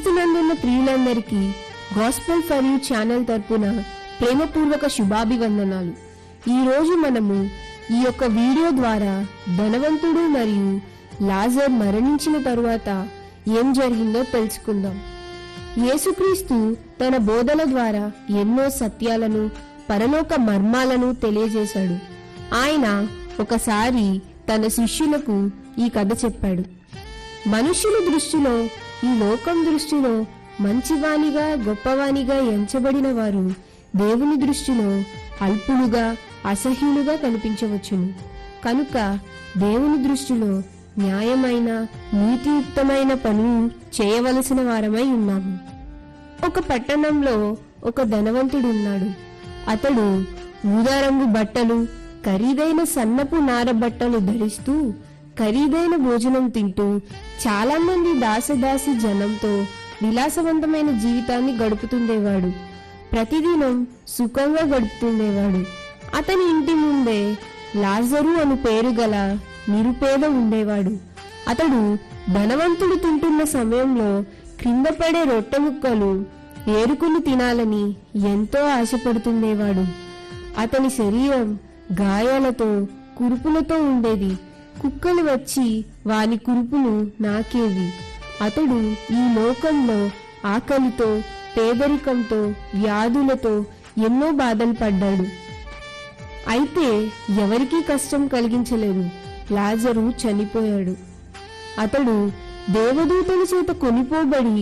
క్రీస్తునందున్న ప్రియులందరికీ gospel for you channel తరపున ప్రేమపూర్వక శుభాభివందనాలు. ఈరోజు మనము ఈ యొక్క వీడియో ద్వారా ధనవంతుడు మరియు లాజర్ మరణించిన తరువాత ఏం జరిగిందో తెలుసుకుందాం. యేసుక్రీస్తు తన బోధల ద్వారా ఎన్నో సత్యాలను, పరలోక మర్మాలను తెలియజేశాడు. ఆయన ఒకసారి తన శిష్యులకు ఈ కథ చెప్పాడు. మనుషుల దృష్టిలో, ఈ లోకం దృష్టిలో మంచివానిగా, గొప్పవానిగా ఎంచబడిన వారు దేవుని దృష్టిలో అల్పులుగా, అసహ్యులుగా కనిపించవచ్చును. కనుక దేవుని దృష్టిలో న్యాయమైన, నీతియుక్తమైన పనులు చేయవలసిన వారమై ఉన్నాము. ఒక పట్టణంలో ఒక ధనవంతుడు ఉన్నాడు. అతడు ఊదా రంగు బట్టలు, ఖరీదైన సన్నపు నార బట్టలు ధరిస్తూ ఖరీదైన భోజనం తింటూ చాలా మంది దాసదాసి జనంతో విలాసవంతమైన జీవితాన్ని గడుపుతుండేవాడు. ప్రతిదినం సుఖంగా గడుపుతుండేవాడు. అతని ఇంటి ముందే లాజరు అను పేరు గల నిరుపేద ఉండేవాడు. అతడు ధనవంతుడు తింటున్న సమయంలో క్రింద పడే రొట్టె ముక్కలు ఏరుకుని తినాలని ఎంతో ఆశపడుతుండేవాడు. అతని శరీరం గాయాలతో, కురుపులతో ఉండేది. కుక్కలు వచ్చి వాని కురుపులు నాకేవి. అతడు ఈ లోకంలో ఆకలితో, పేదరికంతో, వ్యాధులతో ఎన్నో బాధలు పడ్డాడు. అయితే ఎవరికీ కష్టం కలిగించలేదు. లాజరు చనిపోయాడు. అతడు దేవదూతల చేత కొనిపోబడి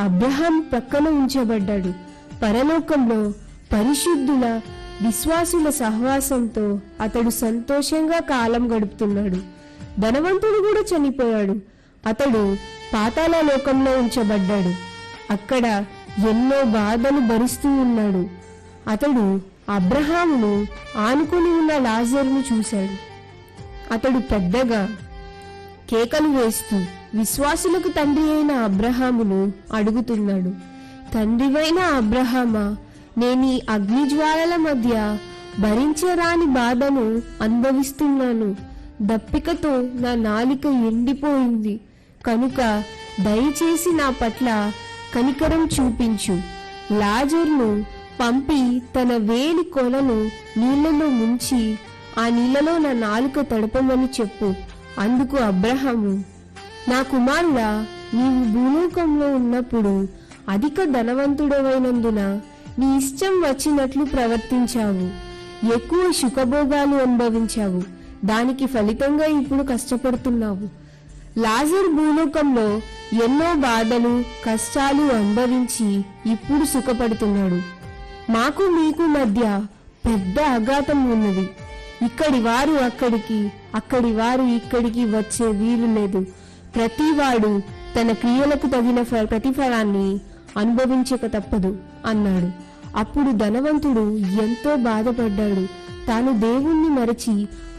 అబ్రహాం ప్రక్కన ఉంచబడ్డాడు. పరలోకంలో పరిశుద్ధుల, విశ్వాసుల సహవాసంతో అతడు సంతోషంగా కాలం గడుపుతున్నాడు. ధనవంతుడు కూడా చనిపోయాడు. అతడు పాతాళ లోకంలో ఉంచబడ్డాడు. అక్కడ ఎన్నో బాధలు భరిస్తూ ఉన్నాడు. అతడు అబ్రహామును ఆనుకొని ఉన్న లాజరును చూశాడు. అతడు పెద్దగా కేకలు వేస్తూ విశ్వాసులకు తండ్రి అయిన అబ్రహామును అడుగుతున్నాడు. తండ్రివైన అబ్రహామా, నేను ఈ అగ్నిజ్వాలల మధ్య భరించరాని బాధను అనుభవిస్తున్నాను. దప్పికతో నా నాలిక ఎండిపోయింది. కనుక దయచేసి నా పట్ల కనికరం చూపించు. లాజరును పంపి తన వేలి కొలను నీళ్లలో ముంచి ఆ నీళ్లలో నా నాలుక తడపమని చెప్పు. అందుకు అబ్రహాము, నా కుమారుడా, నీవు భూలోకంలో ఉన్నప్పుడు అధిక ధనవంతుడవైనందున నీ ఇష్టం వచ్చినట్లు ప్రవర్తించావు. ఎక్కువ సుఖభోగాలు అనుభవించావు. దానికి ఫలితంగా ఇప్పుడు కష్టపడుతున్నావు. లాజరు భూలోకంలో ఎన్నో బాధలు, కష్టాలు అనుభవించి ఇప్పుడు సుఖపడుతున్నాడు. మాకు మీకు మధ్య పెద్ద అఘాతం ఉన్నది. ఇక్కడి వారు అక్కడికి, అక్కడి వారు ఇక్కడికి వచ్చే వీలు లేదు. ప్రతివాడు తన క్రియలకు తగిన ప్రతిఫలాన్ని అనుభవించక తప్పదు అన్నాడు. అప్పుడు ధనవంతుడు ఎంతో బాధపడ్డాడు. తాను దేవుణ్ణి మరచి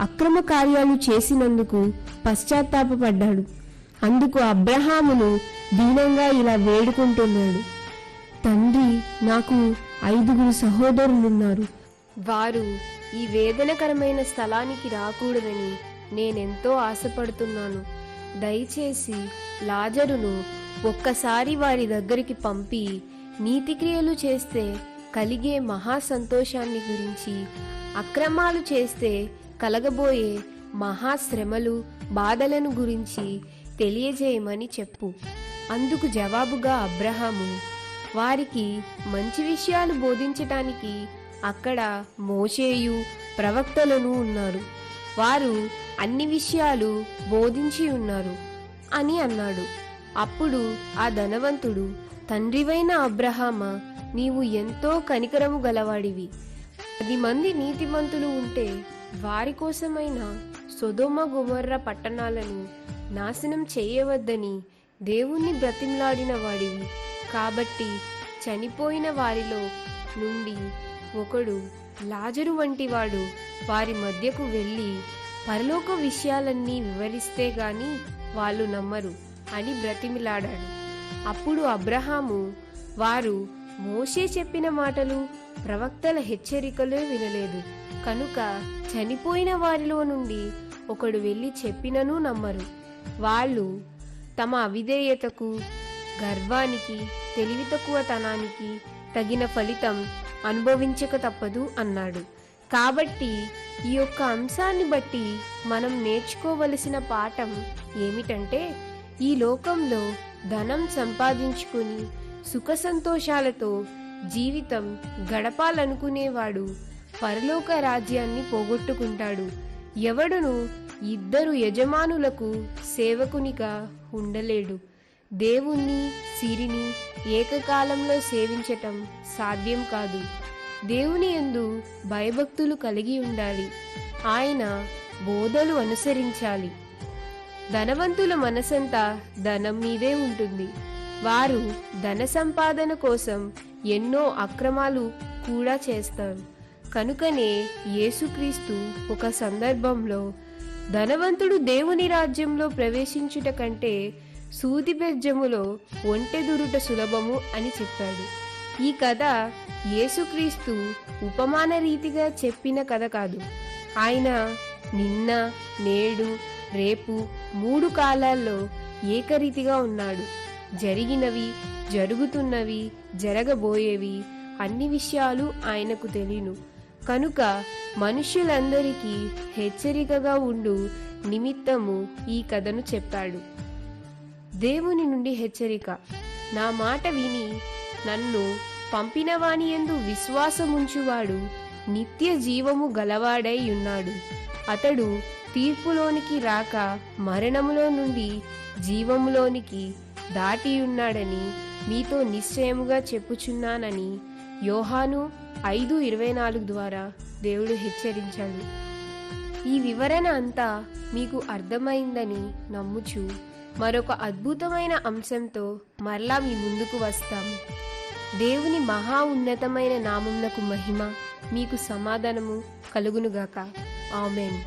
అక్రమ కార్యాలు చేసినందుకు పశ్చాత్తాపపడ్డాడు. అందుకు అబ్రహామును దీనంగా ఇలా వేడుకుంటున్నాడు. తండ్రి, నాకు 5 సహోదరులున్నారు. వారు ఈ వేదనకరమైన స్థలానికి రాకూడదని నేనెంతో ఆశపడుతున్నాను. దయచేసి లాజరును ఒక్కసారి వారి దగ్గరికి పంపి నీతిక్రియలు చేస్తే కలిగే మహా సంతోషాన్ని గురించి, అక్రమాలు చేస్తే కలగబోయే మహాశ్రమలు, బాధలను గురించి తెలియజేయమని చెప్పు. అందుకు జవాబుగా అబ్రహాము, వారికి మంచి విషయాలు బోధించటానికి అక్కడ మోషేయు, ప్రవక్తలను ఉన్నారు. వారు అన్ని విషయాలు బోధించి ఉన్నారు అని అన్నాడు. అప్పుడు ఆ ధనవంతుడు, తండ్రివైన అబ్రహామా, నీవు ఎంతో కనికరము గలవాడివి. 10 మంది నీతిమంతులు ఉంటే వారి కోసమైనా సొదొమ గొమొర్రా పట్టణాలను నాశనం చేయవద్దని దేవుణ్ణి బ్రతిమలాడిన వాడివి. కాబట్టి చనిపోయిన వారిలో నుండి ఒకడు, లాజరు వంటివాడు వారి మధ్యకు వెళ్ళి పరలోక విషయాలన్నీ వివరిస్తే గాని వాళ్ళు నమ్మరు అని బ్రతిమిలాడాడు. అప్పుడు అబ్రహాము, వారు మోషే చెప్పిన మాటలు, ప్రవక్తల హెచ్చరికలే వినలేదు. కనుక చనిపోయిన వారిలో నుండి ఒకడు వెళ్ళి చెప్పినను నమ్మరు. వాళ్ళు తమ అవిధేయతకు, గర్వానికి, తెలివి తక్కువతనానికి తగిన ఫలితం అనుభవించక తప్పదు అన్నాడు. కాబట్టి ఈ యొక్క అంశాన్ని బట్టి మనం నేర్చుకోవలసిన పాఠం ఏమిటంటే, ఈ లోకంలో ధనం సంపాదించుకుని సుఖ సంతోషాలతో జీవితం గడపాలనుకునేవాడు పరలోక రాజ్యాన్ని పోగొట్టుకుంటాడు. ఎవడును ఇద్దరు యజమానులకు సేవకునిగా ఉండలేడు. దేవుణ్ణి, సిరిని ఏకకాలంలో సేవించటం సాధ్యం కాదు. దేవుని యందు భయభక్తులు కలిగి ఉండాలి. ఆయన బోధలు అనుసరించాలి. ధనవంతుల మనసంతా ధనం మీదే ఉంటుంది. వారు ధన సంపాదన కోసం ఎన్నో అక్రమాలు కూడా చేస్తారు. కనుకనే యేసుక్రీస్తు ఒక సందర్భంలో ధనవంతుడు దేవుని రాజ్యంలో ప్రవేశించుట కంటే సూది బెజ్జములో ఒంటెదురుట సులభము అని చెప్పాడు. ఈ కథ యేసుక్రీస్తు ఉపమాన రీతిగా చెప్పిన కథ కాదు. ఆయన నిన్న, నేడు, రేపు 3 కాలాల్లో ఏకరీతిగా ఉన్నాడు. జరిగినవి, జరుగుతున్నవి, జరగబోయేవి అన్ని విషయాలు ఆయనకు తెలియను. కనుక మనుష్యులందరికీ హెచ్చరికగా ఉండు నిమిత్తము ఈ కథను చెప్పాడు. దేవుని నుండి హెచ్చరిక. నా మాట విని నన్ను పంపినవాని యందు విశ్వాసముంచువాడు నిత్య జీవము గలవాడై ఉన్నాడు. అతడు తీర్పులోనికి రాక మరణములో నుండి జీవములోనికి దాటియున్నాడని మీతో నిశ్చయముగా చెప్పుచున్నానని యోహాను 5:24 ద్వారా దేవుడు హెచ్చరించాడు. ఈ వివరణ అంతా మీకు అర్థమైందని నమ్ముచు మరొక అద్భుతమైన అంశంతో మరలా మీ ముందుకు వస్తాము. దేవుని మహా ఉన్నతమైన నామమునకు మహిమ, మీకు సమాధానము కలుగునుగాక. ఆమేన్.